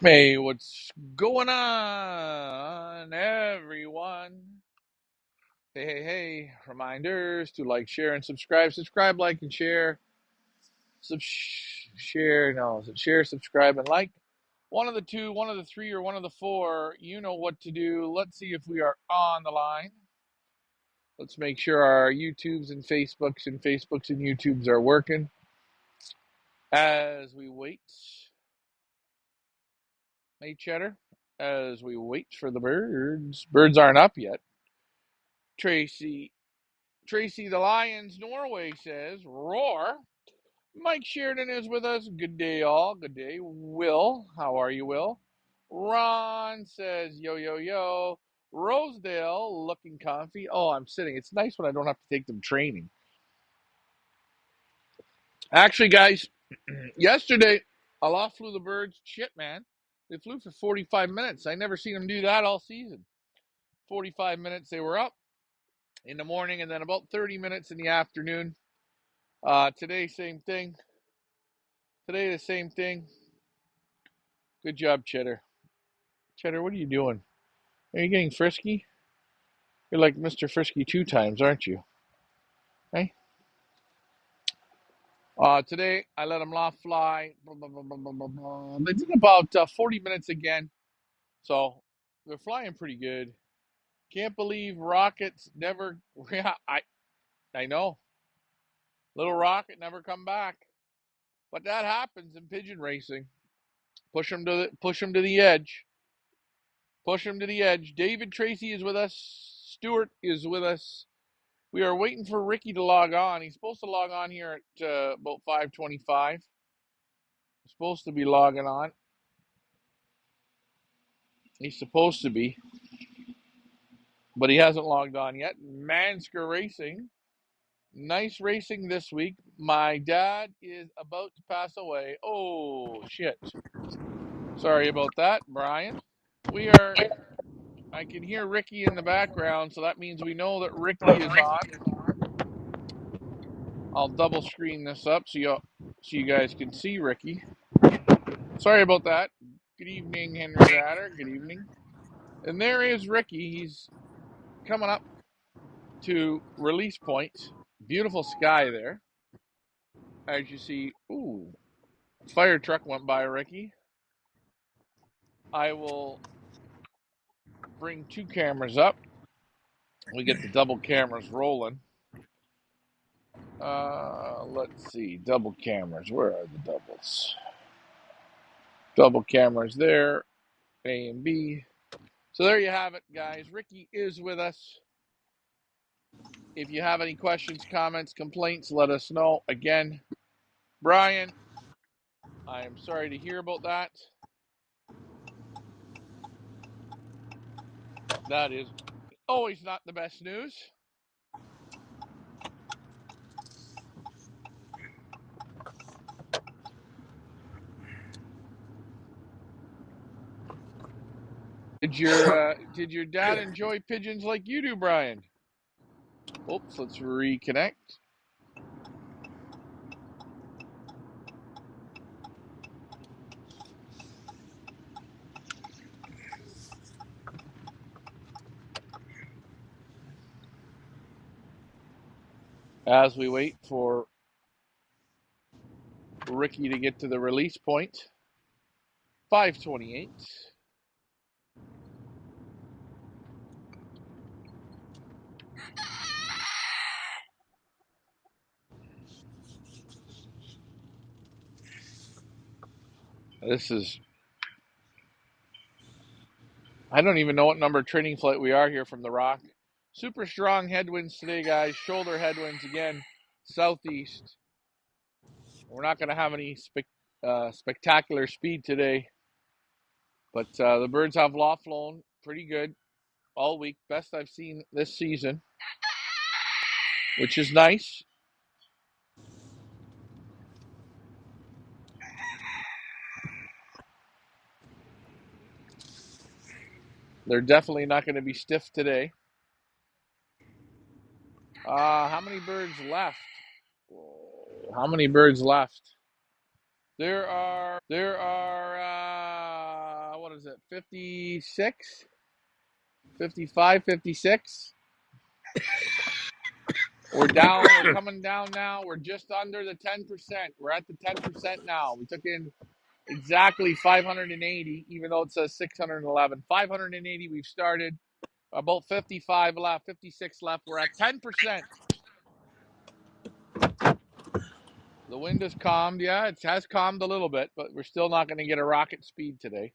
Hey, what's going on, everyone? Hey, hey, hey. Reminders to like, share, and subscribe. Subscribe, like, and share. Share, no, is it share, subscribe, and like? One of the two, one of the three, or one of the four. You know what to do. Let's see if we are on the line. Let's make sure our YouTubes and YouTubes are working as we wait. Hey, Cheddar, as we wait for the birds. Birds aren't up yet. Tracy the Lions Norway says, roar. Mike Sheridan is with us. Good day, all. Good day. Will, how are you, Will? Ron says, yo, yo, yo. Rosedale, looking comfy. Oh, I'm sitting. It's nice when I don't have to take them training. Actually, guys, yesterday, aloft flew the birds. Shit, man. They flew for 45 minutes. I never seen them do that all season. 45 minutes they were up in the morning, and then about 30 minutes in the afternoon. Today, same thing. Today, the same thing. Good job, Cheddar. Cheddar, what are you doing? Are you getting frisky? You're like Mr. Frisky 2 times, aren't you? Hey? Today, I let them loft fly. They did about 40 minutes again. So, they're flying pretty good. Can't believe rockets never... Yeah, I know. Little rocket never come back. But that happens in pigeon racing. Push them to the edge. Push him to the edge. David Tracy is with us. Stuart is with us. We are waiting for Ricky to log on. He's supposed to log on here at about 5:25. He's supposed to be logging on. He's supposed to be, but he hasn't logged on yet. Mansker Racing. Nice racing this week. My dad is about to pass away. Oh, shit. Sorry about that, Brian. I can hear Ricky in the background, so that means we know that Ricky is on. I'll double screen this up so you guys can see Ricky. Sorry about that. Good evening, Henry Ratter. Good evening. And there is Ricky. He's coming up to release point. Beautiful sky there. As you see, ooh, fire truck went by Ricky. I will bring 2 cameras up. We get the double cameras rolling. Let's see, double cameras. Where are the doubles? Double cameras there, A and B. So there you have it, guys. Ricky is with us. If you have any questions, comments, complaints, let us know. Again, Brian, I am sorry to hear about that. That is always not the best news. Did your dad enjoy pigeons like you do, Brian? Oops, let's reconnect. As we wait for Ricky to get to the release point. 5:28. This is, I don't even know what number training flight we are here from the ROC. Super strong headwinds today, guys. Shoulder headwinds again, southeast. We're not going to have any spectacular speed today, but the birds have loft flown pretty good all week. Best I've seen this season, which is nice. They're definitely not going to be stiff today. How many birds left? How many birds left? There are was it 56, 55, 56? We're down. We're coming down now. We're just under the 10%. We're at the 10% now. We took in exactly 580, even though it says 611. 580 we've started. About 55 left, 56 left. We're at 10%. The wind has calmed. Yeah, it has calmed a little bit, but we're still not going to get a rocket speed today.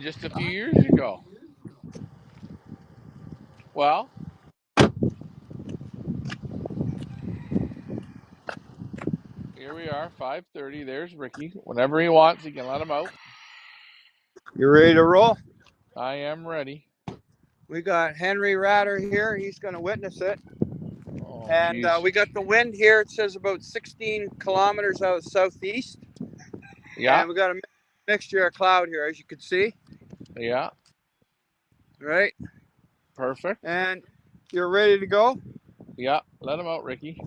Just a few years ago. Well, here we are, 5:30. There's Ricky. Whenever he wants, he can let him out. You ready to roll? I am ready. We got Henry Ratter here. He's going to witness it. Oh, And geez. we got the wind here. It says about 16 kilometers out southeast. Yeah, And we got a mixture of cloud here, as you can see. yeah, Right? perfect. And you're ready to go? Yeah, let him out, Ricky.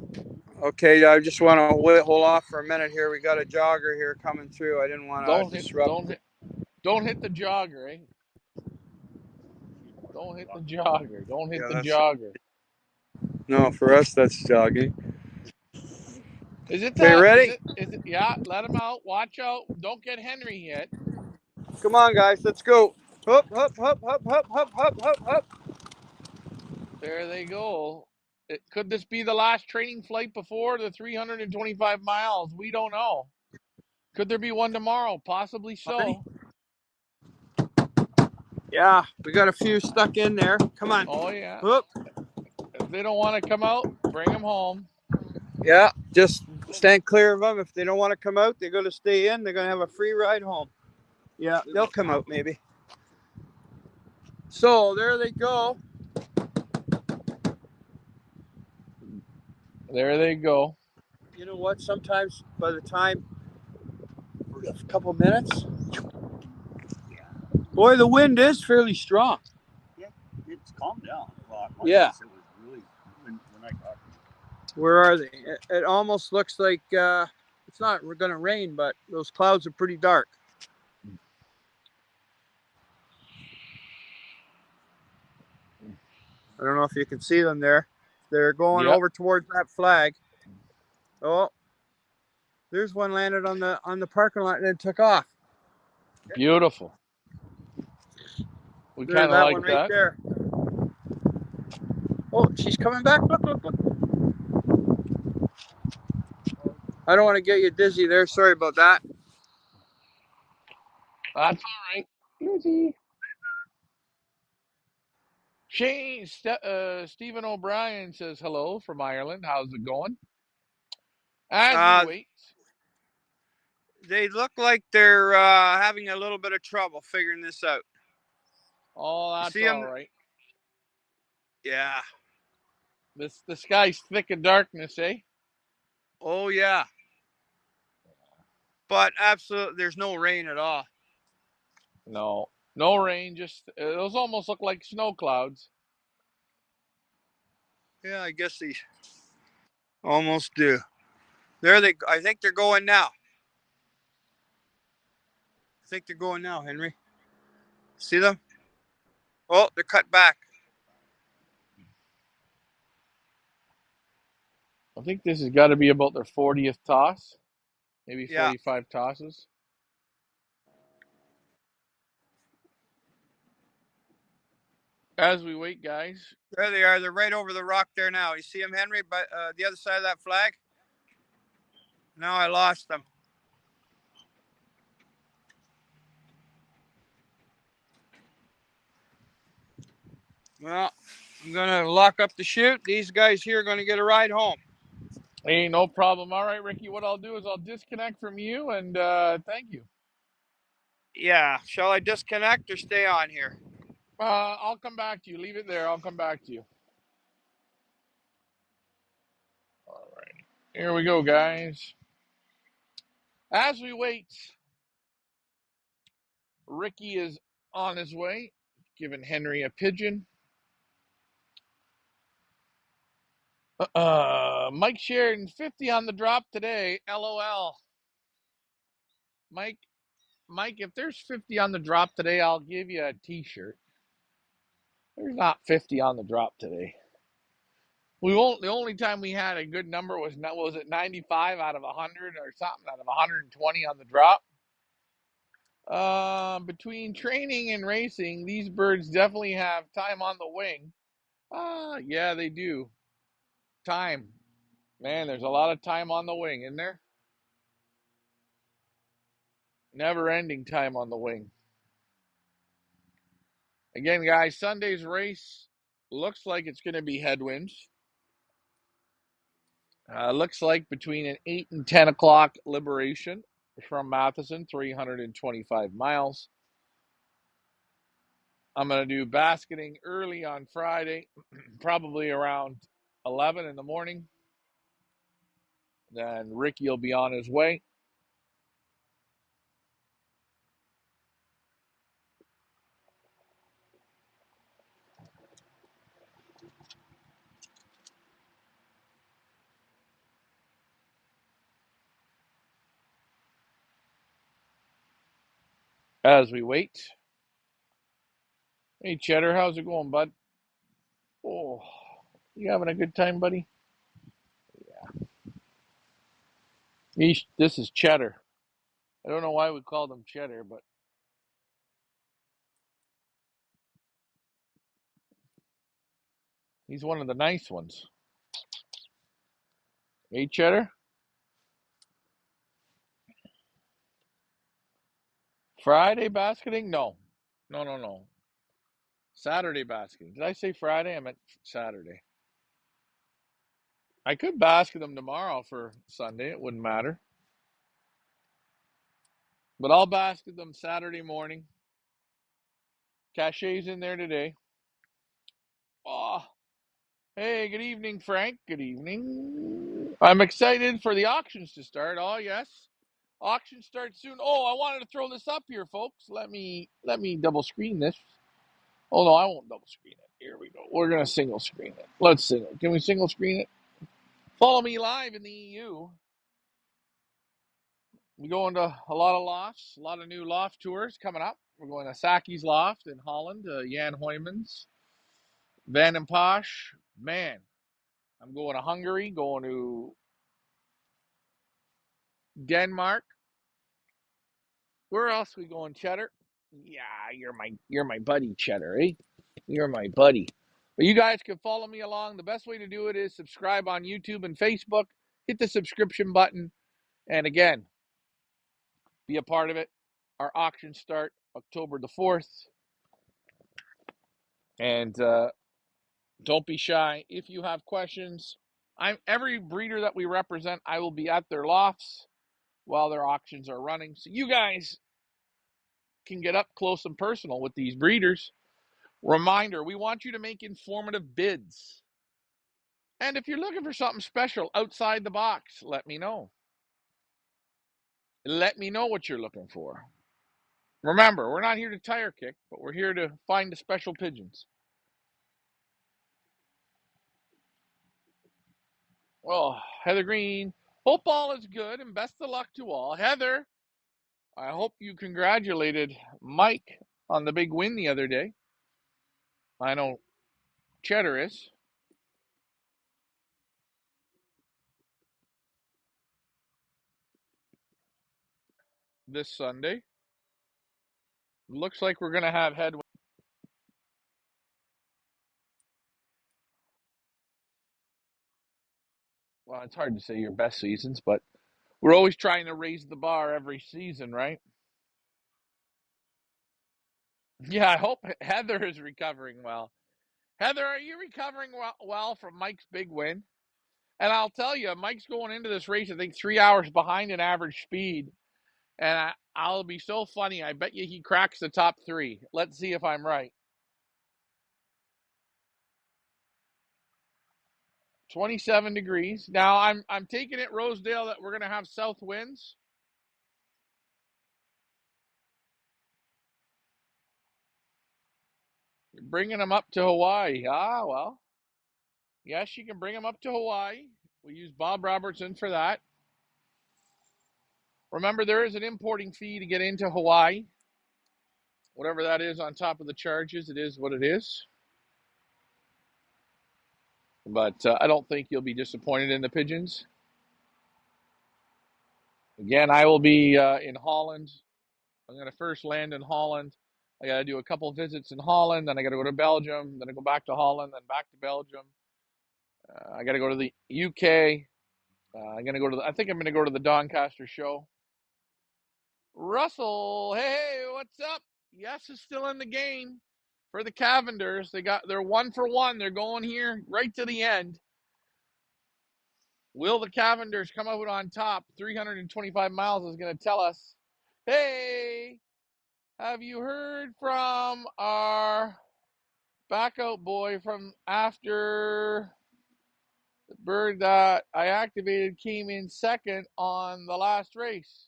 Okay, I just want to hold off for a minute here. We got a jogger here coming through. I didn't want to disrupt. Don't hit the jogger, eh? Don't hit the jogger. Don't hit Yeah, the that's jogger. no, for us that's jogging. Is it Okay, that? ready? Is it? Yeah, let him out. Watch out. Don't get Henry hit. Come on, guys, let's go. Hop, hop, hop, hop, hop, hop, hop, hop, hop. There they go. Could this be the last training flight before the 325 miles? We don't know. Could there be one tomorrow? Possibly Honey? so. Yeah, we got a few stuck in there. Come on. Oh, yeah. Whoop. If they don't want to come out, bring them home. Yeah, just stand clear of them. If they don't want to come out, they're going to stay in. They're going to have a free ride home. Yeah, they'll come out maybe. So there they go. There they go. You know what? Sometimes by the time a couple minutes, boy, the wind is fairly strong. Yeah, it's calmed down a lot. Yeah. It was really when I got Where are they? It almost looks like it's not going to rain, but those clouds are pretty dark. I don't know if you can see them there. They're going over towards that flag. Oh, there's one landed on the parking lot and then took off. Beautiful. We There's kind of that like one right that. there. Oh, she's coming back. Look, look, look. I don't want to get you dizzy there. Sorry about that. That's all right. Easy. Stephen O'Brien says hello from Ireland. How's it going? As we wait. They look like they're having a little bit of trouble figuring this out. Oh, that's See all them? right. Yeah. The sky's thick of darkness, eh? Oh, yeah. But absolutely, there's no rain at all. No, no rain. Just those almost look like snow clouds. Yeah, I guess they almost do. There they. I think they're going now. I think they're going now, Henry. See them? Oh, they're cut back. I think this has got to be about their 40th toss, maybe Yeah. 45 tosses. As we wait, guys. There they are. They're right over the rock there now. You see them, Henry? But the other side of that flag. Now I lost them. Well, I'm gonna lock up the chute. These guys here are gonna get a ride home. Hey, no problem. All right, Ricky. What I'll do is I'll disconnect from you and thank you. Yeah. Shall I disconnect or stay on here? I'll come back to you. Leave it there. I'll come back to you. All right. Here we go, guys. As we wait, Ricky is on his way, giving Henry a pigeon. Mike Sheridan, 50 on the drop today. LOL. Mike, if there's 50 on the drop today, I'll give you a t-shirt. There's not 50 on the drop today. The only time we had a good number was it 95 out of 100 or something out of 120 on the drop. Between training and racing, these birds definitely have time on the wing. Yeah, they do. Time. Man, there's a lot of time on the wing, isn't there? Never ending time on the wing. Again, guys, Sunday's race looks like it's going to be headwinds. Looks like between an 8 and 10 o'clock liberation from Matheson, 325 miles. I'm going to do basketing early on Friday, probably around 11 in the morning. Then Ricky will be on his way. As we wait. Hey, Cheddar, how's it going, bud? Oh, you having a good time, buddy? This is Cheddar. I don't know why we called him Cheddar, but he's one of the nice ones. Hey, Cheddar? Friday basketing? No. No. Saturday basketing. Did I say Friday? I meant Saturday. I could basket them tomorrow for Sunday. It wouldn't matter. But I'll basket them Saturday morning. Cachet's in there today. Oh, hey, good evening, Frank. Good evening. I'm excited for the auctions to start. Oh, yes. Auction starts soon. Oh, I wanted to throw this up here, folks. Let me double screen this. Oh no, I won't double screen it. Here we go. We're gonna single screen it. Let's single. Can we single screen it? Follow me live in the EU. We go into a lot of lofts, a lot of new loft tours coming up. We're going to Saki's Loft in Holland, Jan Hoymans, Van and Posh. Man, I'm going to Hungary, going to Denmark. Where else are we going, Cheddar? Yeah, you're my buddy, Cheddar, eh? You're my buddy. But you guys can follow me along. The best way to do it is subscribe on YouTube and Facebook. Hit the subscription button. And again, be a part of it. Our auctions start October the 4th. And don't be shy. If you have questions, every breeder that we represent, I will be at their lofts while their auctions are running. So you guys can get up close and personal with these breeders. Reminder, we want you to make informative bids. And if you're looking for something special outside the box, let me know. Let me know what you're looking for. Remember, we're not here to tire kick, but we're here to find the special pigeons. Oh, Heather Green, hope all is good and best of luck to all. Heather, I hope you congratulated Mike on the big win the other day. I know Cheddar is. This Sunday. Looks like we're going to have headwind. Well, it's hard to say your best seasons, but we're always trying to raise the bar every season, right? Yeah, I hope Heather is recovering well. Heather, are you recovering well from Mike's big win? And I'll tell you, Mike's going into this race, I think, 3 hours behind an average speed. And I'll be so funny. I bet you he cracks the top 3. Let's see if I'm right. 27 degrees. Now I'm taking it, Rosedale, that we're gonna have south winds. You're bringing them up to Hawaii. Ah, well. Yes, you can bring them up to Hawaii. We use Bob Robertson for that. Remember, there is an importing fee to get into Hawaii. Whatever that is on top of the charges, it is what it is. But I don't think you'll be disappointed in the pigeons. Again, I will be in Holland. I'm going to first land in Holland. I got to do a couple of visits in Holland. Then I got to go to Belgium. Then I go back to Holland. Then back to Belgium. I got to go to the UK. I'm going to go to. I think I'm going to go to the Doncaster show. Russell, hey, what's up? Yes is still in the game for the Cavenders. They're 1 for 1. They're going here right to the end. Will the Cavenders come out on top? 325 miles is going to tell us. Hey, have you heard from our backup boy from after the bird that I activated came in second on the last race?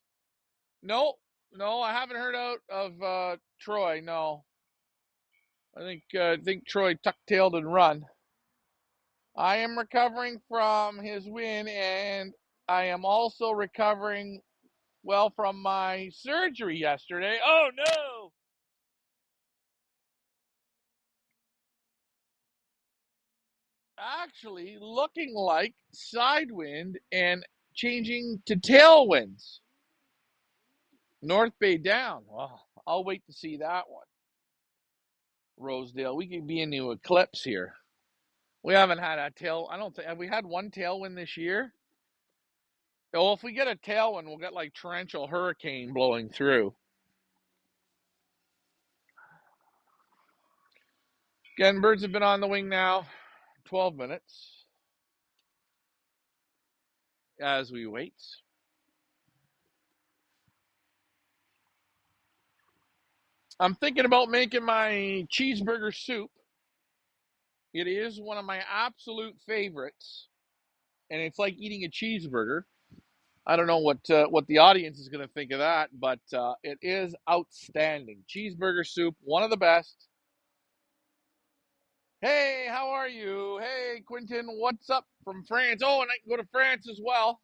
No, I haven't heard out of Troy. No, I think Troy tuck-tailed and run. I am recovering from his win, and I am also recovering from my surgery yesterday. Oh no! Actually, looking like side wind and changing to tailwinds. North Bay down. Well, I'll wait to see that one. Rosedale, we could be in the eclipse here. We haven't had a tail. I don't think have we had one tailwind this year. Well, if we get a tailwind, we'll get like torrential hurricane blowing through. Again, birds have been on the wing now 12 minutes as we wait. I'm thinking about making my cheeseburger soup. It is one of my absolute favorites, and it's like eating a cheeseburger. I don't know what the audience is going to think of that, but it is outstanding. Cheeseburger soup, one of the best. Hey, how are you? Hey, Quentin, what's up from France? Oh, and I can go to France as well.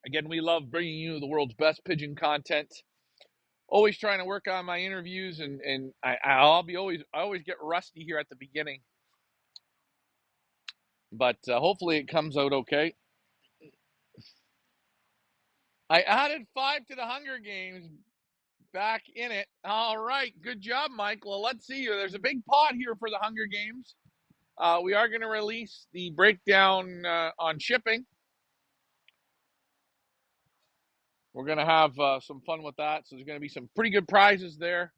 Again, we love bringing you the world's best pigeon content. Always trying to work on my interviews, and I always get rusty here at the beginning, but hopefully it comes out okay. I added 5 to the Hunger Games. Back in it. All right. Good job, Mike. Well, let's see. There's a big pot here for the Hunger Games. We are going to release the breakdown on shipping. We're going to have some fun with that. So there's going to be some pretty good prizes there.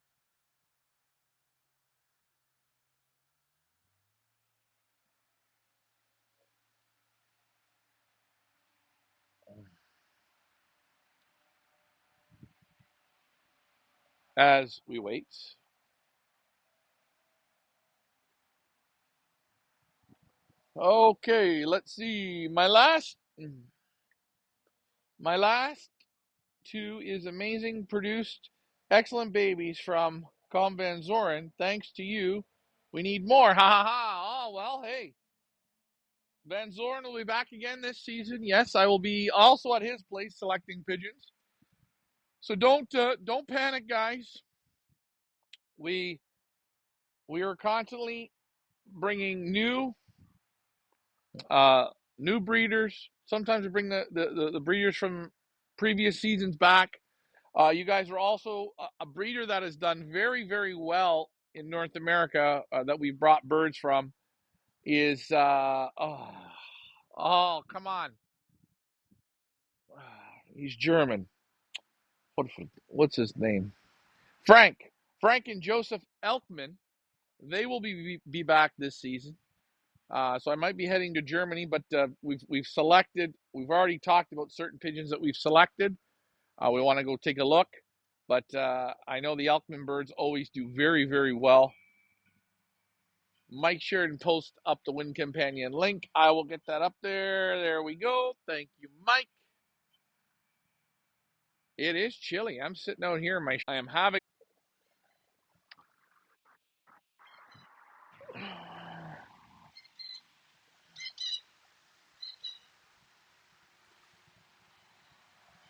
As we wait. Okay, let's see. My last 2 is amazing, produced excellent babies from Com Van Zoren. Thanks to you. We need more. Ha ha ha. Oh, well, hey. Van Zoren will be back again this season. Yes, I will be also at his place selecting pigeons. So don't panic, guys. We are constantly bringing new breeders. Sometimes we bring the breeders from previous seasons back. You guys are also a breeder that has done very, very well in North America that we've brought birds from is oh, come on. He's German. What's his name? Frank and Joseph Elkman. They will be back this season. So I might be heading to Germany, but we've selected. We've already talked about certain pigeons that we've selected. We want to go take a look, but I know the Elkman birds always do very, very well. Mike Sheridan post up the Wind Companion link. I will get that up there. There we go. Thank you, Mike. It is chilly. I'm sitting out here in my. I am having.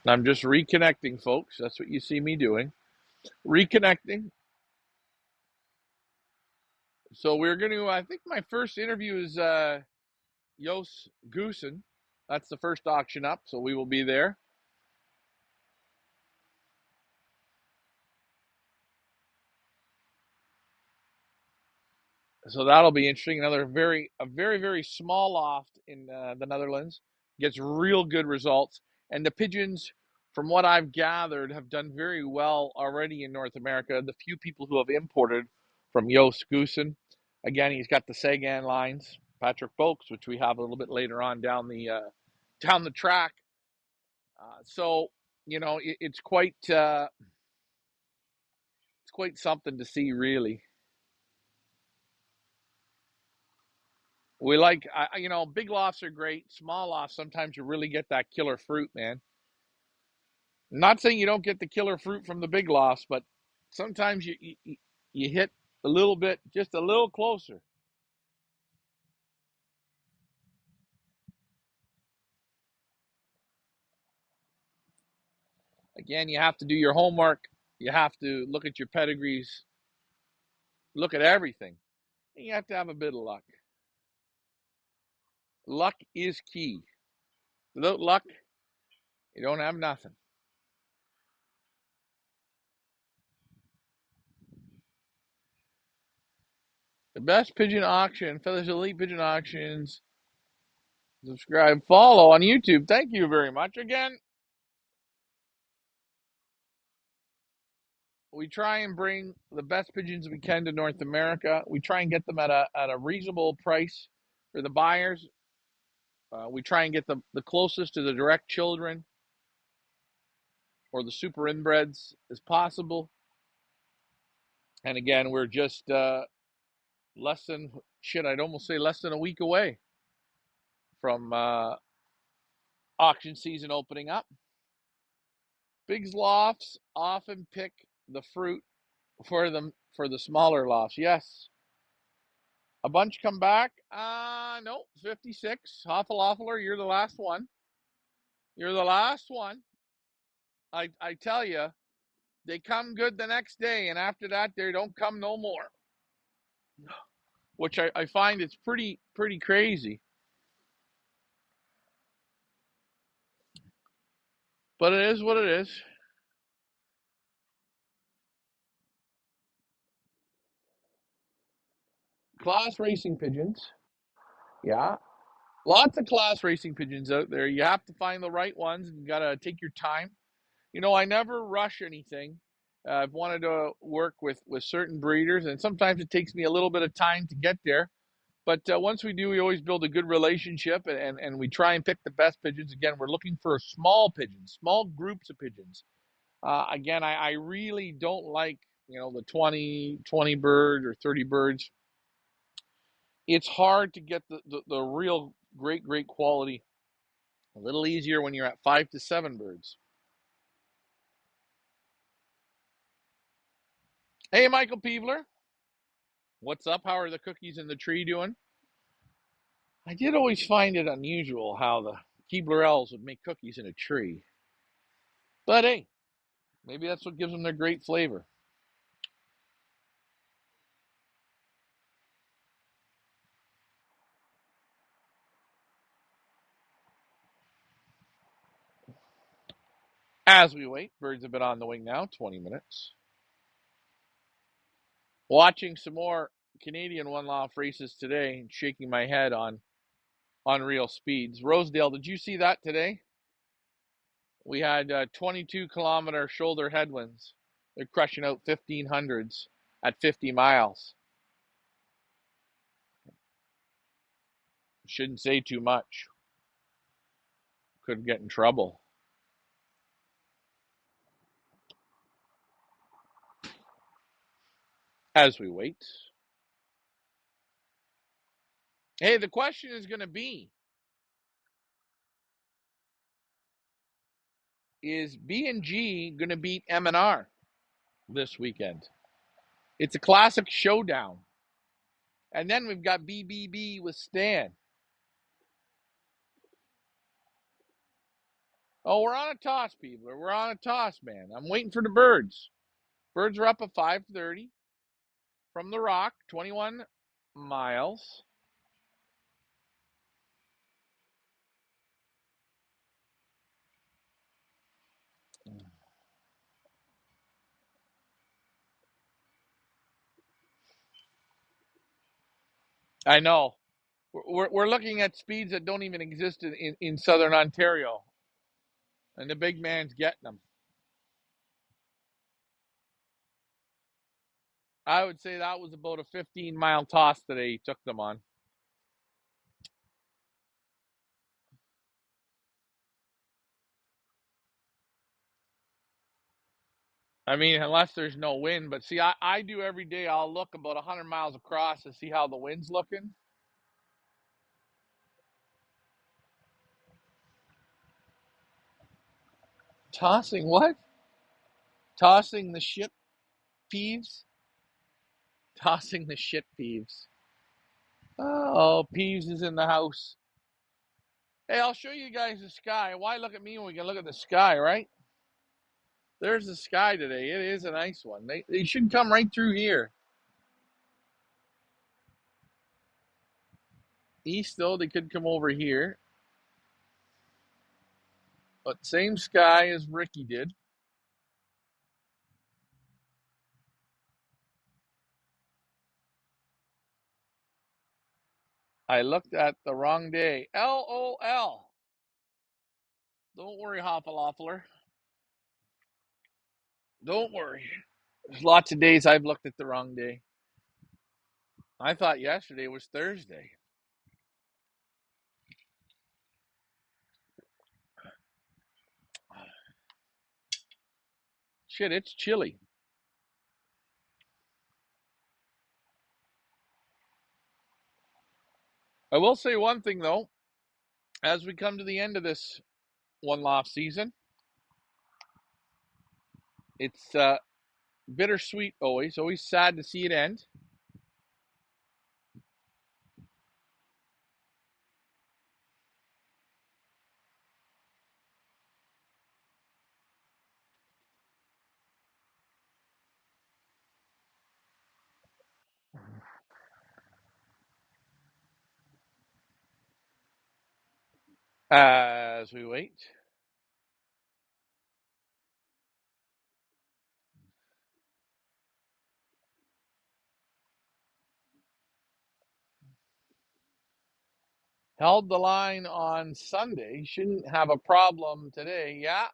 I'm just reconnecting, folks. That's what you see me doing. Reconnecting. So we're going to, I think my first interview is Jos Goosen. That's the first auction up, so we will be there. So that'll be interesting. Another very small loft in the Netherlands gets real good results, and the pigeons, from what I've gathered, have done very well already in North America. The few people who have imported from Jos Goosen, again, he's got the Sagan lines, Patrick Folks, which we have a little bit later on down the track. So it's quite something to see, really. We like, big lofts are great. Small lofts, sometimes you really get that killer fruit, man. I'm not saying you don't get the killer fruit from the big lofts, but sometimes you hit a little bit, just a little closer. Again, you have to do your homework. You have to look at your pedigrees, look at everything. And you have to have a bit of luck. Luck is key. Without luck, you don't have nothing. The best pigeon auction, Feathers Elite Pigeon Auctions. Subscribe, follow on YouTube. Thank you very much. Again, we try and bring the best pigeons we can to North America. We try and get them at a reasonable price for the buyers. We try and get the closest to the direct children or the super inbreds as possible. And again, we're just I'd almost say less than a week away from auction season opening up. Big lofts often pick the fruit for the smaller lofts. Yes. A bunch come back. No, 56. Hoffler, you're the last one. You're the last one. I tell you, they come good the next day, and after that, they don't come no more. Which I find it's pretty crazy. But it is what it is. Class racing pigeons. Yeah. Lots of class racing pigeons out there. You have to find the right ones. You got to take your time. I never rush anything. I've wanted to work with certain breeders, and sometimes it takes me a little bit of time to get there. But once we do, we always build a good relationship, and we try and pick the best pigeons. Again, we're looking for small pigeons, small groups of pigeons. Again, I really don't like, the 20 birds or 30 birds. It's hard to get the real great quality. A little easier when you're at 5 to 7 birds. Hey, Michael Peevler. What's up? How are the cookies in the tree doing? I did always find it unusual how the Keebler would make cookies in a tree. But hey, maybe that's what gives them their great flavor. As we wait, birds have been on the wing now, 20 minutes. Watching some more Canadian one-off races today and shaking my head on unreal speeds. Rosedale, did you see that today? We had 22-kilometer shoulder headwinds. They're crushing out 1500s at 50 miles. Shouldn't say too much. Could get in trouble. As we wait. Hey, the question is going to be, is B&G going to beat M&R this weekend? It's a classic showdown. And then we've got BBB with Stan. Oh, we're on a toss, people. We're on a toss, man. I'm waiting for the birds. Birds are up at 5:30 from the ROC, 21 miles. I know. We're looking at speeds that don't even exist in southern Ontario, and the big man's getting them. I would say that was about a 15-mile toss today he took them on. I mean, unless there's no wind. But see, I do every day. I'll look about 100 miles across to see how the wind's looking. Tossing what? Tossing the shit peeves? Tossing the shit peeves. Oh, Peeves is in the house. Hey, I'll show you guys the sky. Why look at me when we can look at the sky, right? There's the sky today. It is a nice one. They should come right through here. East, though, they could come over here. But same sky as Ricky did. I looked at the wrong day. LOL. Don't worry, Hoffaloffler. Don't worry. There's lots of days I've looked at the wrong day. I thought yesterday was Thursday. Shit, it's chilly. I will say one thing, though. As we come to the end of this one loft season, it's bittersweet always. Always sad to see it end. As we wait. Held the line on Sunday. Shouldn't have a problem today. Yeah,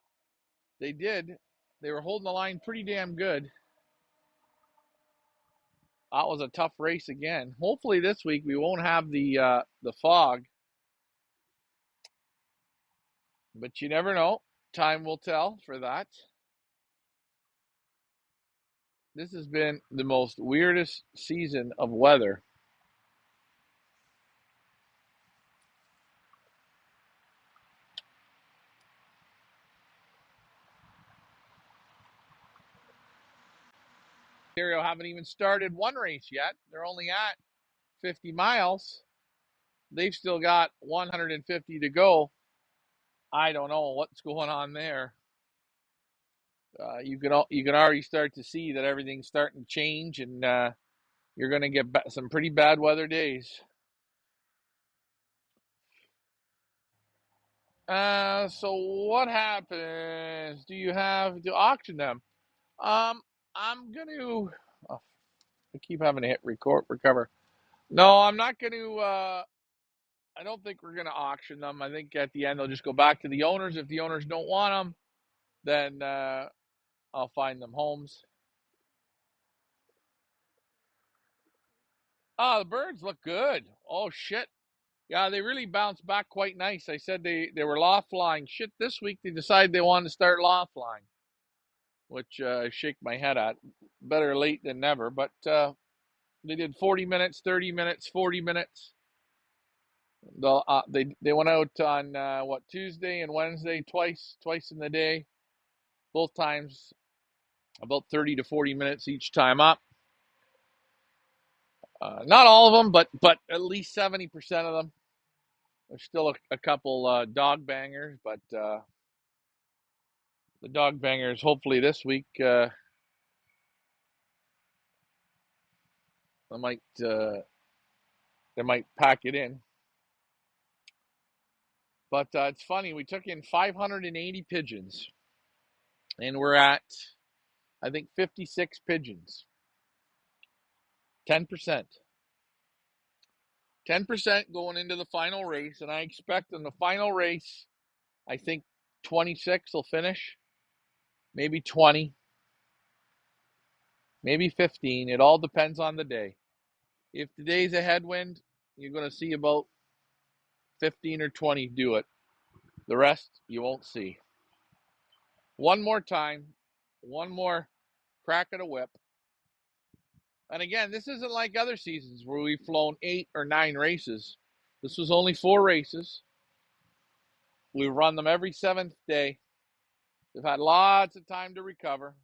they did. They were holding the line pretty damn good. That was a tough race again. Hopefully this week we won't have the fog, but you never know. Time will tell for that. This has been the most weirdest season of weather. Ontario haven't even started one race yet. They're only at 50 miles. They've still got 150 to go. I don't know what's going on there. You can already start to see that everything's starting to change, and you're going to get some pretty bad weather days. So what happens? Do you have to auction them? I'm gonna. Oh, I keep having to hit recover. No, I'm not gonna. I don't think we're gonna auction them. I think at the end they'll just go back to the owners. If the owners don't want them, then I'll find them homes. Oh, the birds look good. Oh shit. Yeah, they really bounced back quite nice. I said they were loft flying. Shit, this week they decided they wanted to start loft flying, which I shake my head at. Better late than never. But they did 40 minutes, 30 minutes, 40 minutes. They went out on Tuesday and Wednesday twice in the day, both times about 30 to 40 minutes each time up. Not all of them, but at least 70% of them. There's still a couple dog bangers, but the dog bangers. Hopefully this week they might pack it in. But it's funny. We took in 580 pigeons, and we're at I think 56 pigeons. 10%. 10% going into the final race, and I expect in the final race, I think 26 will finish, maybe 20, maybe 15. It all depends on the day. If the day's a headwind, you're going to see about 15 or 20 do it. The rest, you won't see. One more time, one more crack at a whip. And again, this isn't like other seasons where we've flown 8 or 9 races. This was only 4 races. We run them every 7th day. They've had lots of time to recover.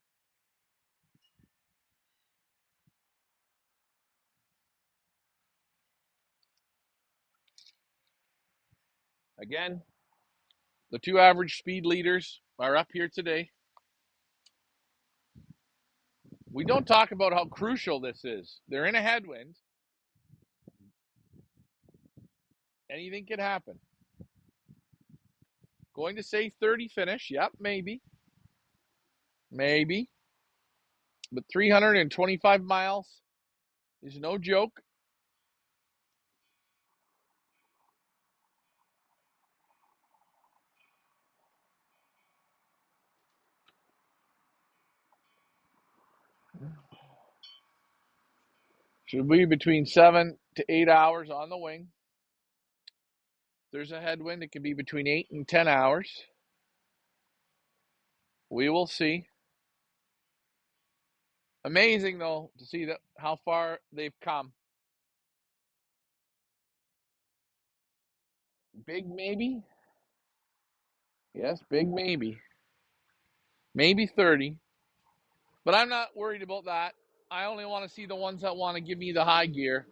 Again, the 2 average speed leaders are up here today. We don't talk about how crucial this is. They're in a headwind. Anything can happen. Going to say 30 finish. Yep, maybe. Maybe. But 325 miles is no joke. Should be between 7 to 8 hours on the wing. There's a headwind. It could be between 8 and 10 hours. We will see. Amazing, though, to see how far they've come. Big maybe? Yes, big maybe. Maybe 30. But I'm not worried about that. I only want to see the ones that want to give me the high gear.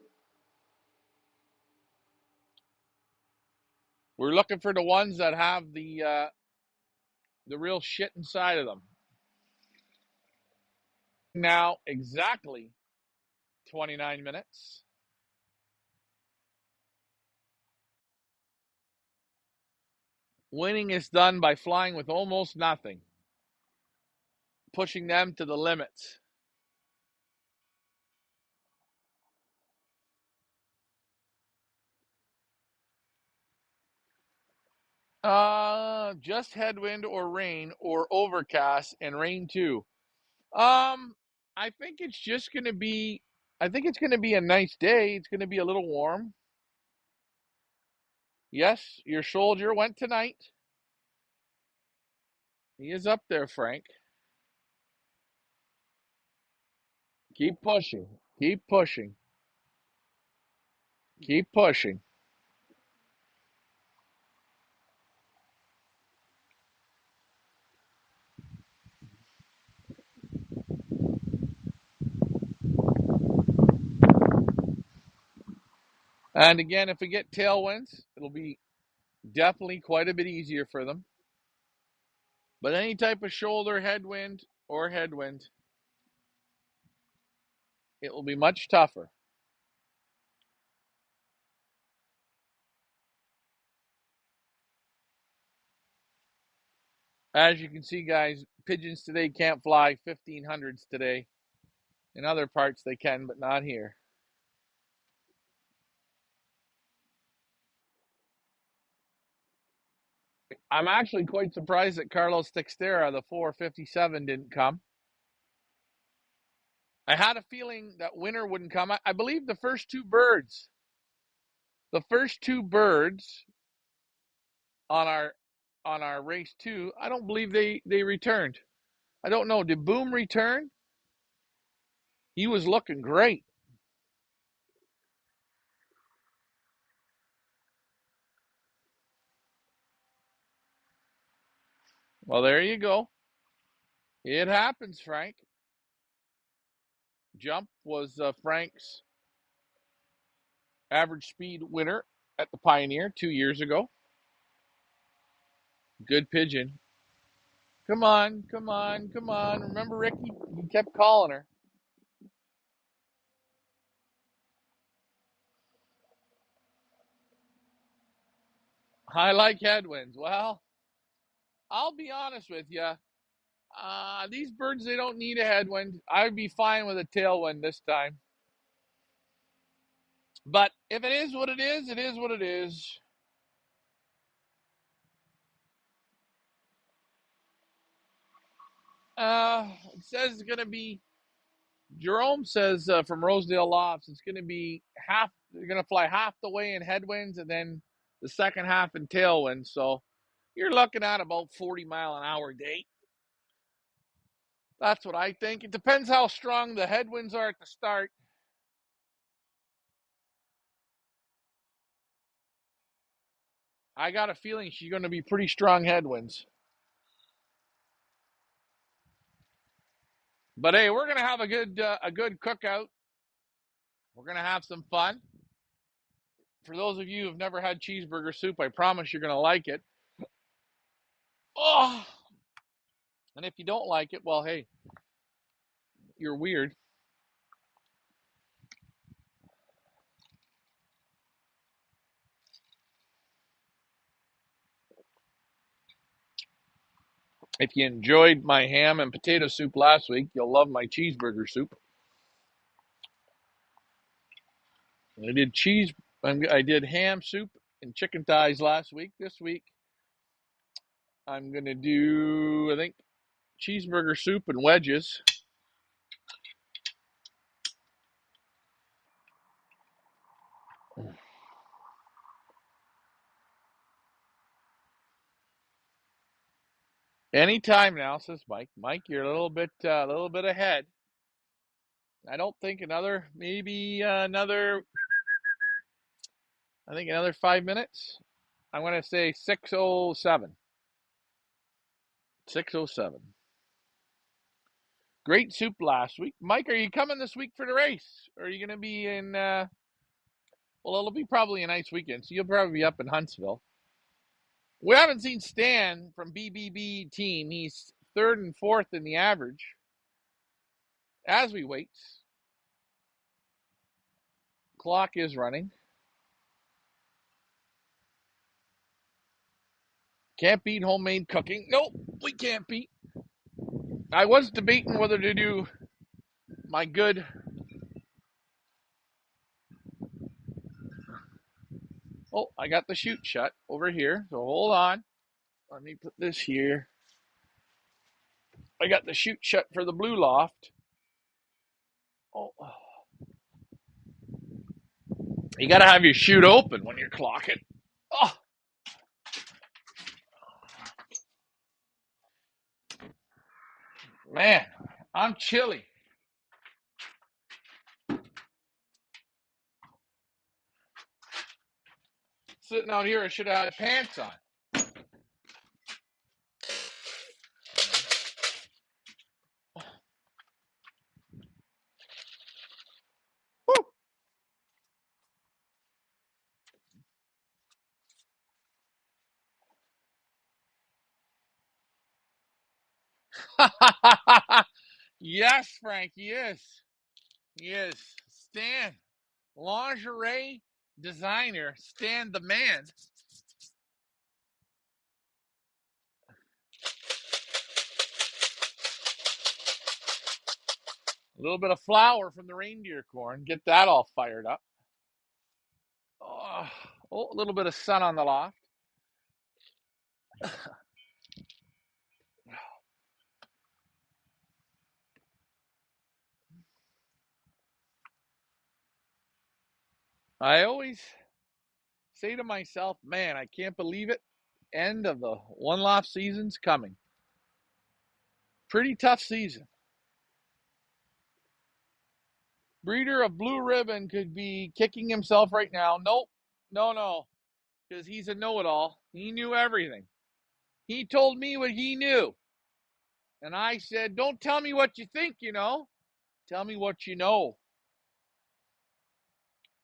We're looking for the ones that have the real shit inside of them. Now, exactly 29 minutes. Winning is done by flying with almost nothing, pushing them to the limits. Just headwind or rain or overcast and rain too. I think it's just gonna be. I think it's gonna be a nice day. It's gonna be a little warm. Yes, your soldier went tonight. He is up there, Frank. Keep pushing. Keep pushing. Keep pushing. And again, if we get tailwinds, it'll be definitely quite a bit easier for them. But any type of shoulder headwind or headwind, it will be much tougher. As you can see, guys, pigeons today can't fly 1500s today. In other parts they can, but not here. I'm actually quite surprised that Carlos Textera, the 457, didn't come. I had a feeling that winter wouldn't come. I believe the first two birds on our race 2, I don't believe they returned. I don't know. Did Boom return? He was looking great. Well, there you go. It happens, Frank. Jump was Frank's average speed winner at the Pioneer 2 years ago. Good pigeon. Come on, come on, come on. Remember Ricky? He kept calling her. I like headwinds. Well, I'll be honest with you. These birds, they don't need a headwind. I would be fine with a tailwind this time. But if it is what it is, it is what it is. It says it's going to be, Jerome says from Rosedale Lofts, it's going to be half, you're going to fly half the way in headwinds and then the second half in tailwinds. So you're looking at about 40-mile-an-hour day. That's what I think. It depends how strong the headwinds are at the start. I got a feeling she's going to be pretty strong headwinds. But hey, we're going to have a good cookout. We're going to have some fun. For those of you who've never had cheeseburger soup, I promise you're going to like it. Oh, and if you don't like it, well, hey, you're weird. If you enjoyed my ham and potato soup last week, you'll love my cheeseburger soup. I did ham soup and chicken thighs last week. This week, I'm going to do, I think, cheeseburger soup and wedges. Anytime now, says Mike. Mike, you're a little bit ahead. I don't think another 5 minutes. I'm going to say 6:07. 6:07. Great soup last week. Mike, are you coming this week for the race? Or are you going to be in, well, it'll be probably a nice weekend, so you'll probably be up in Huntsville. We haven't seen Stan from BBB team. He's third and fourth in the average. As we wait, clock is running. Can't beat homemade cooking. Nope, we can't beat. I was debating whether to do my good. Oh, I got the chute shut over here. So hold on. Let me put this here. I got the chute shut for the blue loft. Oh. You got to have your chute open when you're clocking. Oh. Man, I'm chilly. Sitting out here, I should have had pants on. Yes, Frank, he is. He is. Stan, lingerie designer, Stan the man. A little bit of flour from the reindeer corn. Get that all fired up. Oh, a little bit of sun on the loft. I always say to myself, man, I can't believe it. End of the one loft season's coming. Pretty tough season. Breeder of Blue Ribbon could be kicking himself right now. Nope. No. Because he's a know-it-all. He knew everything. He told me what he knew. And I said, don't tell me what you think you know. Tell me what you know.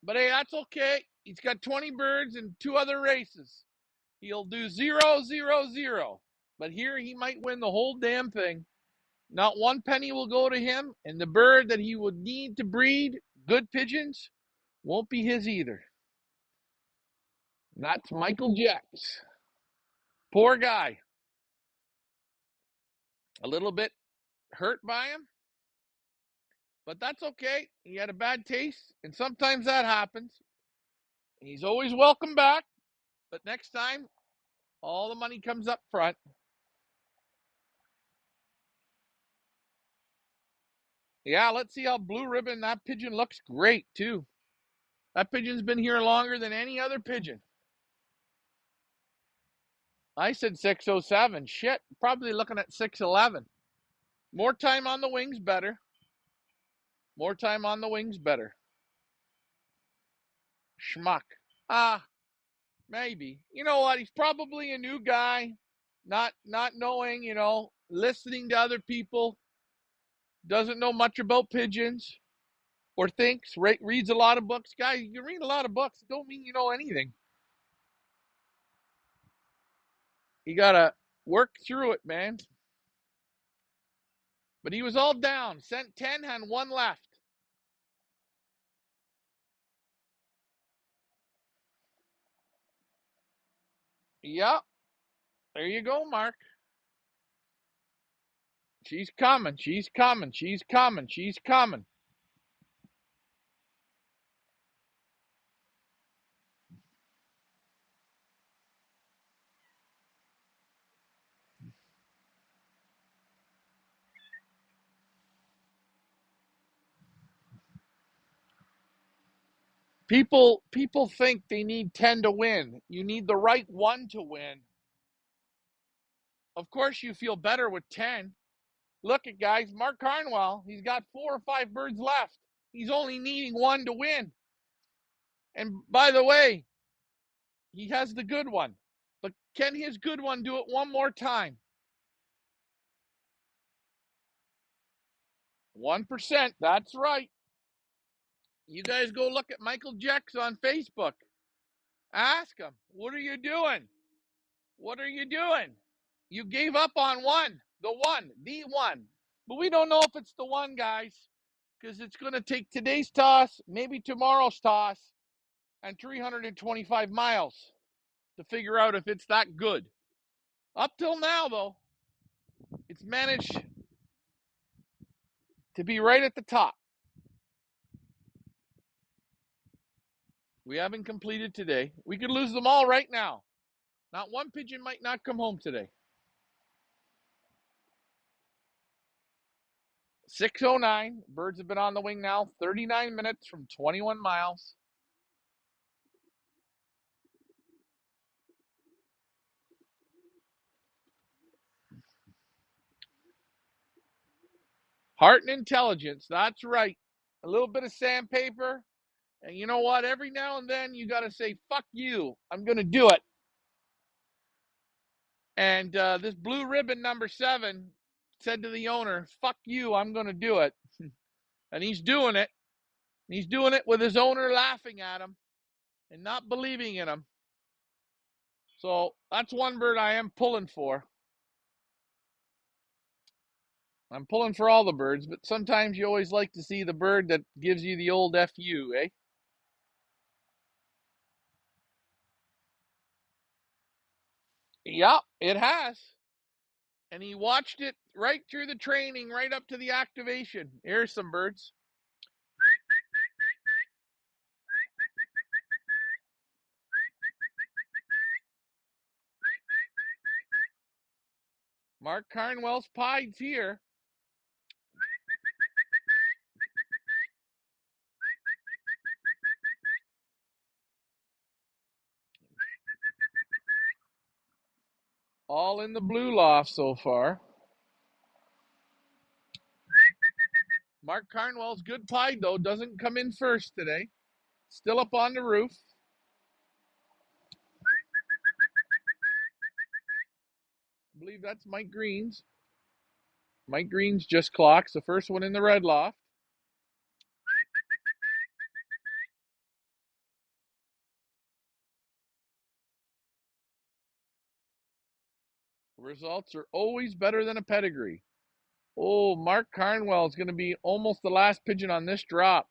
But hey, that's okay. He's got 20 birds and 2 other races. He'll do 0, 0, 0. But here he might win the whole damn thing. Not one penny will go to him, and the bird that he would need to breed good pigeons won't be his either. That's Michael Jacks. Poor guy. A little bit hurt by him, but that's okay. He had a bad taste, and sometimes that happens. He's always welcome back, but next time, all the money comes up front. Yeah, let's see how Blue Ribbon, that pigeon looks great, too. That pigeon's been here longer than any other pigeon. I said 607. Shit, probably looking at 611. More time on the wings, better. More time on the wings, better. Schmuck. Maybe. You know what? He's probably a new guy, not knowing, listening to other people, doesn't know much about pigeons, or thinks, reads a lot of books. Guys, you read a lot of books, it don't mean you know anything. You gotta work through it, man. But he was all down. Sent 10, had one left. Yep. There you go, Mark. She's coming. She's coming. She's coming. She's coming. People think they need 10 to win. You need the right one to win. Of course, you feel better with 10. Look at guys, Mark Carnwell, he's got 4 or 5 birds left. He's only needing one to win. And by the way, he has the good one. But can his good one do it one more time? 1%. That's right. You guys go look at Michael Jacks on Facebook. Ask him, what are you doing? What are you doing? You gave up on one. The one. But we don't know if it's the one, guys, because it's going to take today's toss, maybe tomorrow's toss, and 325 miles to figure out if it's that good. Up till now, though, it's managed to be right at the top. We haven't completed today. We could lose them all right now. Not one pigeon might not come home today. 6:09. Birds have been on the wing now 39 minutes from 21 miles. Heart and intelligence. That's right. A little bit of sandpaper. And you know what? Every now and then you got to say, fuck you. I'm going to do it. And this Blue Ribbon number 7 said to the owner, fuck you. I'm going to do it. And he's doing it. He's doing it with his owner laughing at him and not believing in him. So that's one bird I am pulling for. I'm pulling for all the birds, but sometimes you always like to see the bird that gives you the old FU, eh? Yep, it has. And he watched it right through the training, right up to the activation. Here's some birds. Mark Carnwell's pieds here. All in the blue loft so far. Mark Carnwell's good pied, though, doesn't come in first today. Still up on the roof. I believe that's Mike Green's. Mike Green's just clocks, the first one in the red loft. Results are always better than a pedigree. Oh, Mark Carnwell is going to be almost the last pigeon on this drop.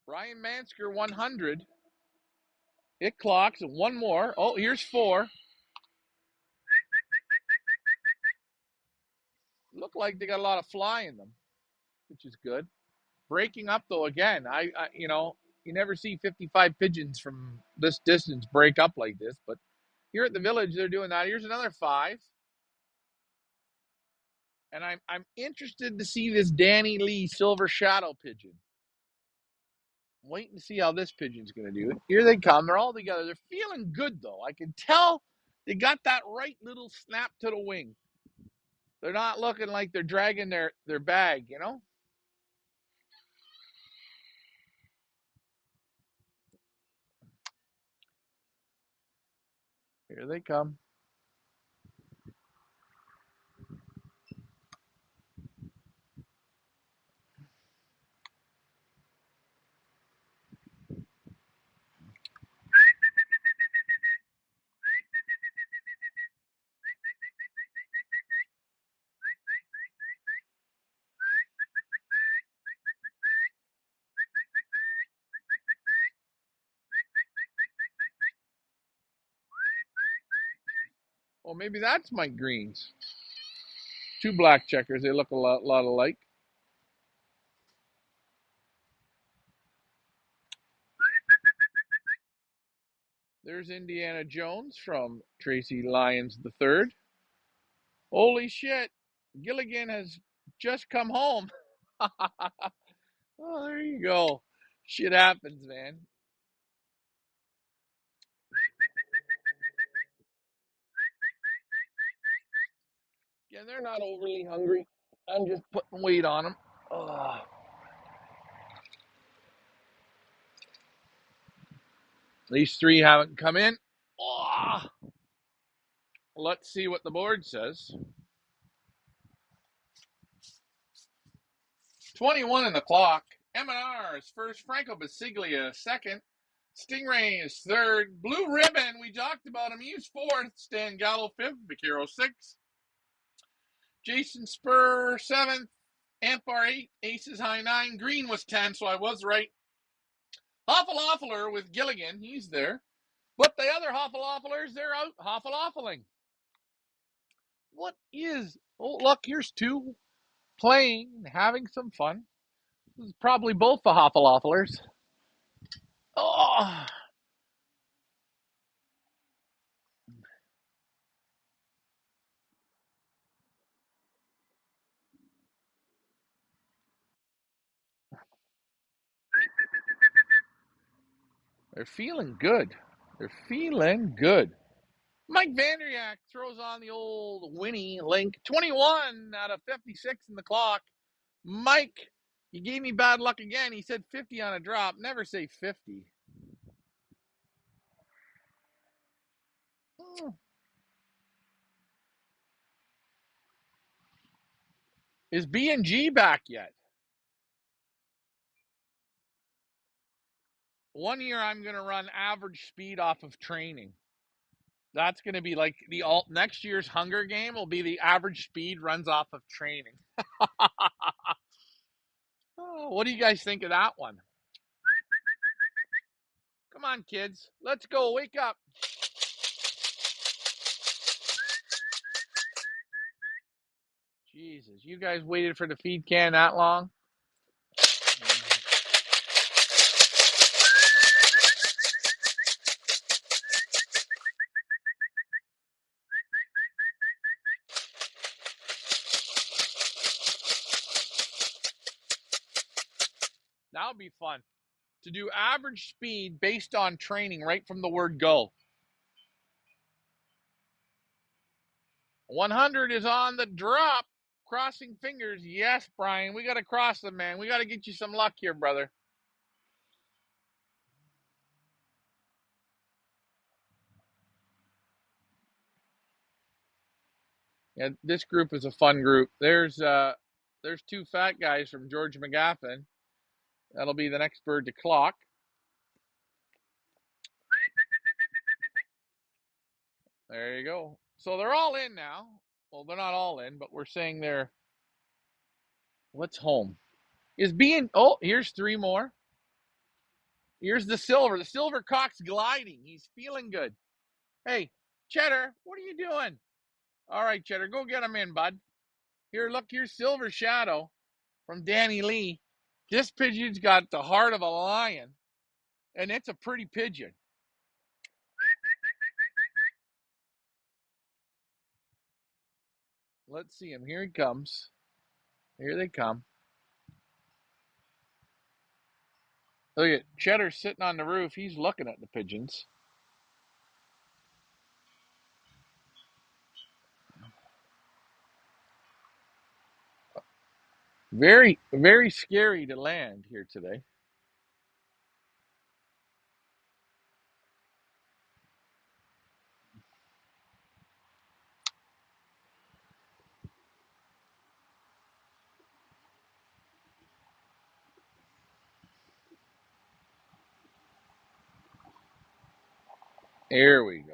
Brian Mansker 100. It clocks. One more. Oh, here's 4. Look like they got a lot of fly in them, which is good. Breaking up though again. You never see 55 pigeons from this distance break up like this, but here at the village they're doing that. Here's another 5. And I'm interested to see this Danny Lee silver shadow pigeon. I'm waiting to see how this pigeon's going to do. Here they come. They're all together. They're feeling good though. I can tell they got that right little snap to the wing. They're not looking like they're dragging their bag, you know? Here they come. Well, maybe that's Mike Green's. 2 black checkers. They look a lot alike. There's Indiana Jones from Tracy Lyons III. Holy shit. Gilligan has just come home. Oh, there you go. Shit happens, man. Yeah, they're not overly hungry. I'm just putting weight on them. Oh. These 3 haven't come in. Oh. Let's see what the board says. 21 in the clock. M&R is first. Franco Basiglia second. Stingray is third. Blue Ribbon, we talked about him. He's fourth. Stan Gallo fifth. Vaquero sixth. Jason Spur seventh. Ampar 8. Aces High 9. Green was 10, so I was right. Hoffaloffler with Gilligan. He's there. But the other Hoffalofflers, they're out Hoffaloffeling. What is... Oh, look, here's 2 playing and having some fun. This is probably both the Hoffalofflers. Oh... They're feeling good. They're feeling good. Mike Vanderyak throws on the old Winnie link. 21 out of 56 in the clock. Mike, you gave me bad luck again. He said 50 on a drop. Never say 50. Is B&G back yet? One year I'm going to run average speed off of training. That's going to be like the next year's Hunger Game will be the average speed runs off of training. Oh, what do you guys think of that one? Come on, kids. Let's go. Wake up. Jesus, you guys waited for the feed can that long? That would be fun. To do average speed based on training right from the word go. 100 is on the drop. Crossing fingers. Yes, Brian. We got to cross them, man. We got to get you some luck here, brother. Yeah, this group is a fun group. There's 2 fat guys from George McGaffin. That'll be the next bird to clock. There you go. So they're all in now. Well, they're not all in, but we're saying they're. What's home? Is being. Oh, here's 3 more. Here's the silver. The silver cock's gliding. He's feeling good. Hey, Cheddar, what are you doing? All right, Cheddar, go get him in, bud. Here, look, here's Silver Shadow from Danny Lee. This pigeon's got the heart of a lion, and it's a pretty pigeon. Let's see him. Here he comes. Here they come. Look at Cheddar sitting on the roof. He's looking at the pigeons. Very, very scary to land here today. Here we go.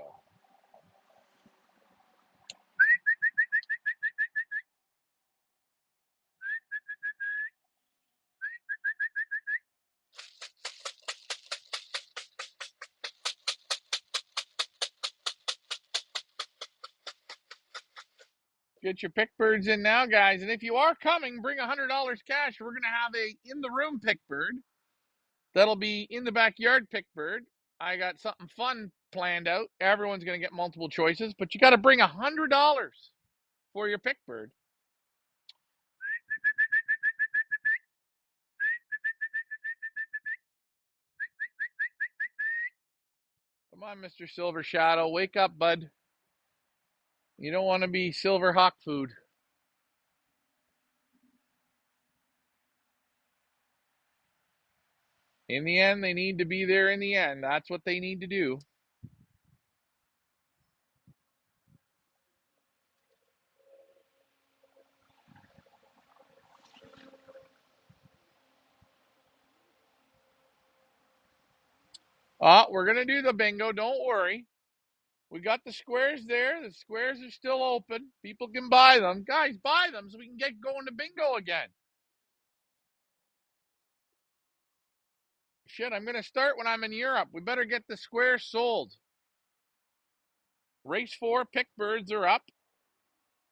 Get your pick birds in now, guys. And if you are coming, bring $100 cash. We're going to have a in the room pick bird. That'll be in the backyard pick bird. I got something fun planned out. Everyone's going to get multiple choices, but you got to bring $100 for your pick bird. Come on, Mr. Silver Shadow. Wake up, bud. You don't want to be silver hawk food. In the end, they need to be there in the end. That's what they need to do. We're going to do the bingo. Don't worry. We got the squares there. The squares are still open. People can buy them. Guys, buy them so we can get going to bingo again. Shit, I'm going to start when I'm in Europe. We better get the squares sold. Race 4 pick birds are up.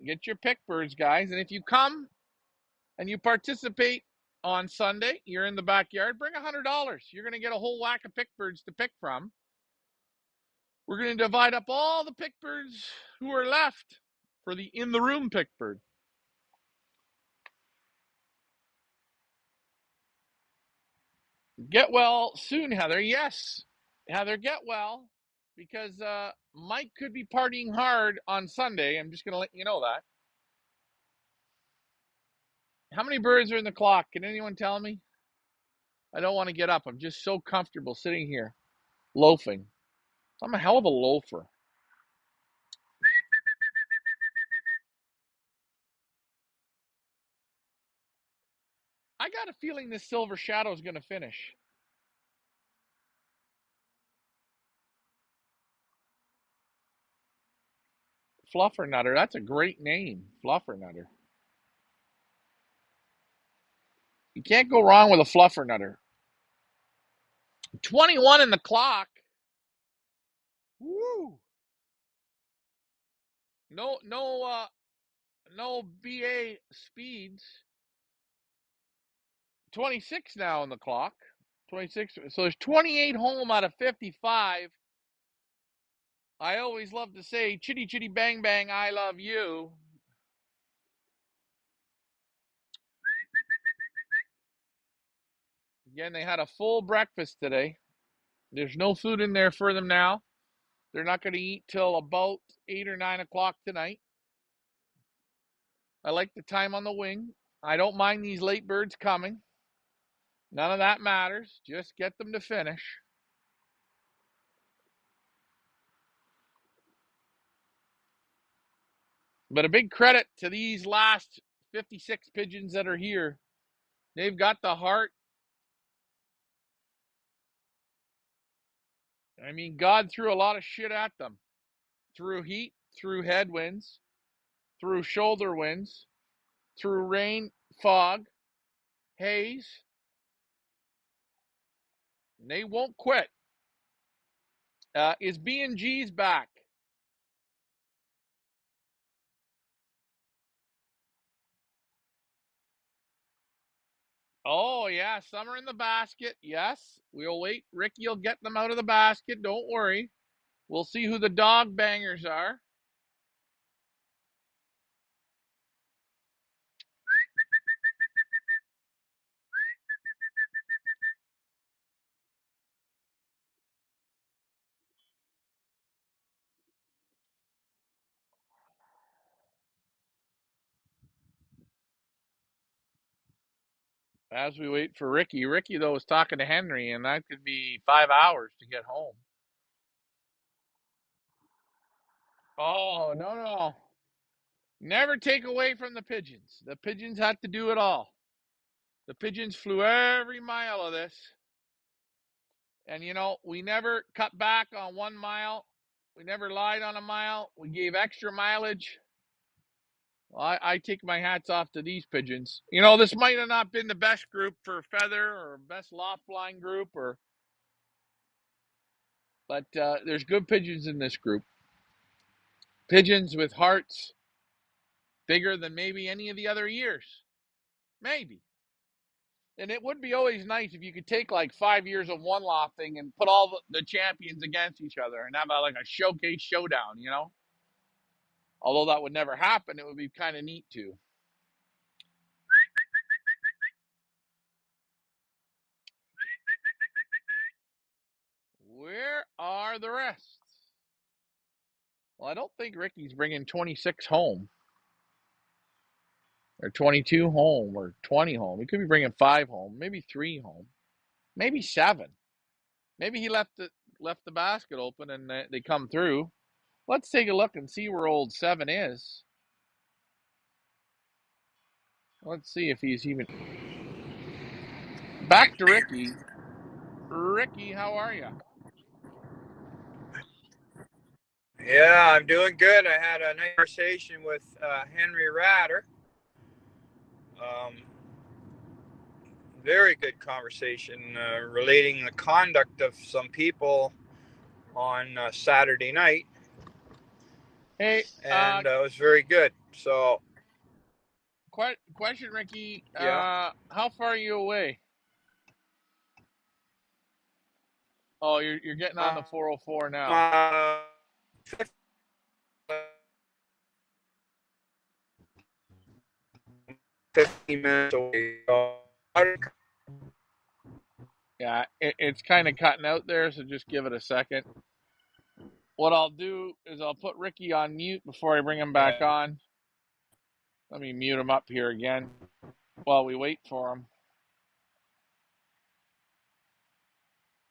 Get your pick birds, guys. And if you come and you participate on Sunday, you're in the backyard, bring $100. You're going to get a whole whack of pick birds to pick from. We're going to divide up all the pick birds who are left for the in the room pick bird. Get well soon, Heather. Yes, Heather, get well, because Mike could be partying hard on Sunday. I'm just going to let you know that. How many birds are in the clock? Can anyone tell me? I don't want to get up. I'm just so comfortable sitting here loafing. I'm a hell of a loafer. I got a feeling this Silver Shadow is going to finish. Fluffernutter. That's a great name. Fluffernutter. You can't go wrong with a Fluffernutter. 21 in the clock. Woo. No BA speeds. 26 now in the clock. 26. So there's 28 home out of 55. I always love to say, chitty chitty bang bang, I love you. Again, they had a full breakfast today. There's no food in there for them now. They're not going to eat till about 8 or 9 o'clock tonight. I like the time on the wing. I don't mind these late birds coming. None of that matters. Just get them to finish. But a big credit to these last 56 pigeons that are here. They've got the heart. I mean, God threw a lot of shit at them. through heat, through headwinds, through shoulder winds, through rain, fog, haze. And they won't quit. Is B&G's back? Oh, yeah, some are in the basket. Yes, we'll wait. Ricky will get them out of the basket. Don't worry. We'll see who the dog bangers are. As we wait for Ricky. Ricky, though, is talking to Henry, and that could be 5 hours to get home. Oh, no, no. Never take away from the pigeons. The pigeons had to do it all. The pigeons flew every mile of this. And, we never cut back on 1 mile. We never lied on a mile. We gave extra mileage. Well, I take my hats off to these pigeons. This might have not been the best group for feather or best loft flying group, but there's good pigeons in this group. Pigeons with hearts bigger than maybe any of the other years. Maybe. And it would be always nice if you could take like 5 years of one lofting and put all the champions against each other and have like a showcase showdown, Although that would never happen, it would be kind of neat too. Where are the rest? Well, I don't think Ricky's bringing 26 home. Or 22 home, or 20 home. He could be bringing 5 home, maybe 3 home, maybe 7. Maybe he left the basket open and they come through. Let's take a look and see where old 7 is. Let's see if he's even... Back to Ricky. Ricky, how are you? Yeah, I'm doing good. I had a nice conversation with Henry Ratter. Very good conversation relating the conduct of some people on Saturday night. Hey, and it was very good. So, question, Ricky. yeah. How far are you away? Oh, you're getting on the 404 now. 15 minutes away. Yeah, it's kind of cutting out there, so just give it a second. What I'll do is I'll put Ricky on mute before I bring him back on. Let me mute him up here again while we wait for him.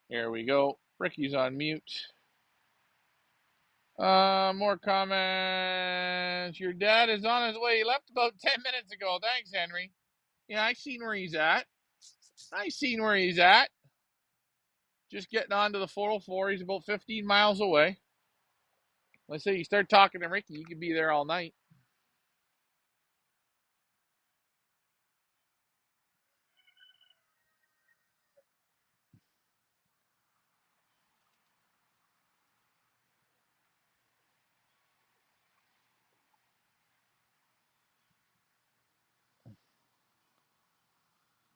Here we go. Ricky's on mute. More comments. Your dad is on his way. He left about 10 minutes ago. Thanks, Henry. Yeah, I seen where he's at. Just getting onto the 404. He's about 15 miles away. Let's say you start talking to Ricky, you could be there all night.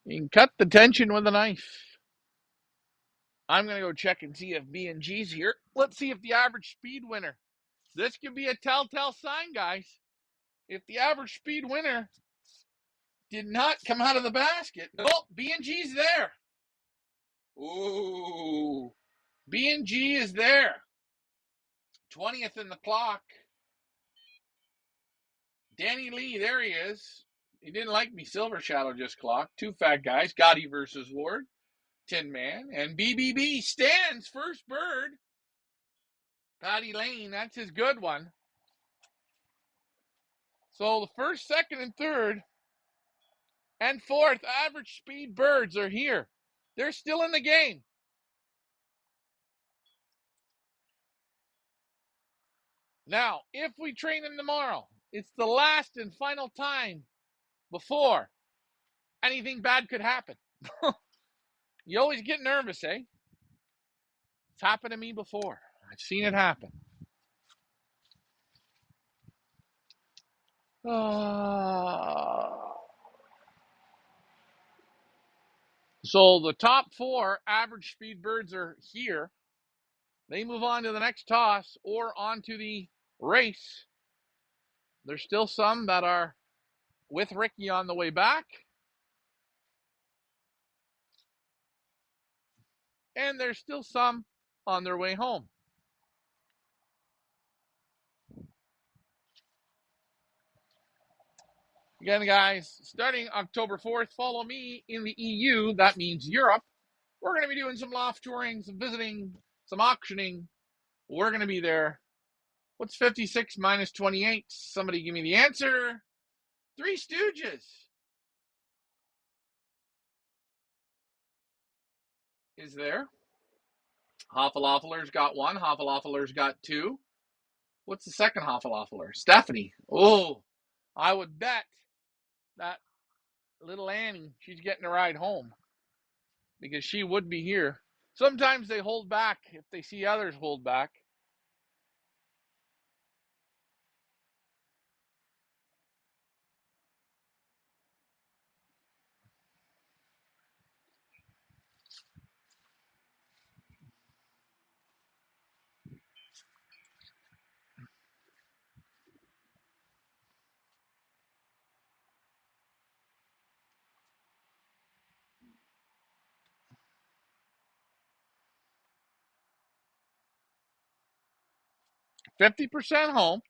You can cut the tension with a knife. I'm going to go check and see if B&G's here. Let's see if the average speed winner. This could be a telltale sign, guys. If the average speed winner did not come out of the basket. Nope, B&G's there. Ooh. B&G is there. 20th in the clock. Danny Lee, there he is. He didn't like me. Silver Shadow just clocked. 2 fat guys. Gotti versus Ward. Tin Man. And BBB stands first bird. Patty Lane, that's his good one. So the first, second, and third, and fourth average speed birds are here. They're still in the game. Now, if we train them tomorrow, it's the last and final time before anything bad could happen. You always get nervous, eh? It's happened to me before. I've seen it happen. So the top 4 average speed birds are here. They move on to the next toss or onto the race. There's still some that are with Ricky on the way back. And there's still some on their way home. Again, guys, starting October 4th, follow me in the EU. That means Europe. We're going to be doing some loft touring, some visiting, some auctioning. We're going to be there. What's 56 minus 28? Somebody give me the answer. Three Stooges is there. Hoffaloffler's got 1. Hoffaloffler's got 2. What's the second Hoffaloffler? Stephanie. Oh, I would bet that little Annie, she's getting a ride home because she would be here. Sometimes they hold back if they see others hold back. $50 home.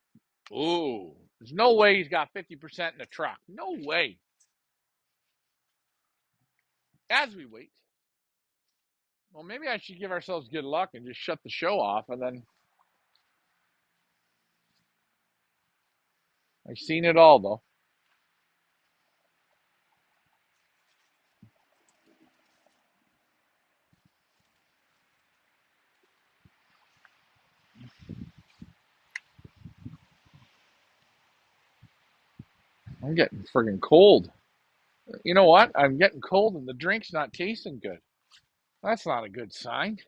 Ooh, there's no way he's got 50% in the truck. No way. As we wait. Well, maybe I should give ourselves good luck and just shut the show off and then. I've seen it all, though. I'm getting friggin' cold. You know what? I'm getting cold and the drink's not tasting good. That's not a good sign.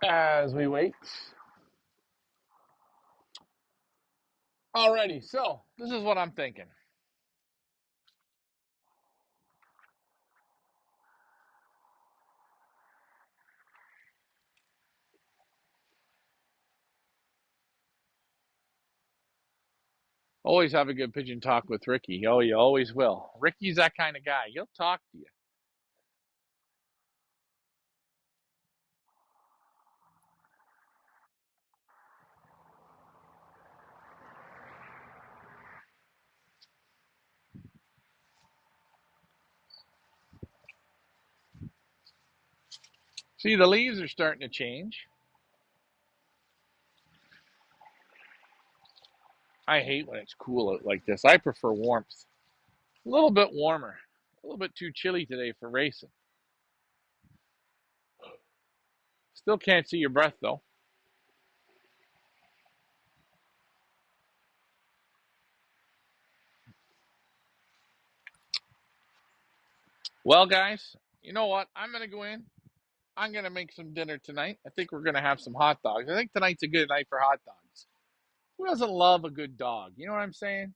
As we wait. Alrighty, so this is what I'm thinking. Always have a good pigeon talk with Ricky. Oh, you always will. Ricky's that kind of guy. He'll talk to you. See, the leaves are starting to change. I hate when it's cool out like this. I prefer warmth. A little bit warmer. A little bit too chilly today for racing. Still can't see your breath, though. Well, guys, you know what? I'm going to go in. I'm going to make some dinner tonight. I think we're going to have some hot dogs. I think tonight's a good night for hot dogs. Who doesn't love a good dog? You know what I'm saying?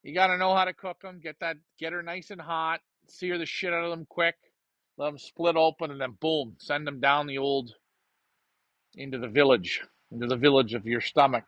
You got to know how to cook them. Get her nice and hot. Sear the shit out of them quick. Let them split open, and then boom, send them down into the village of your stomach.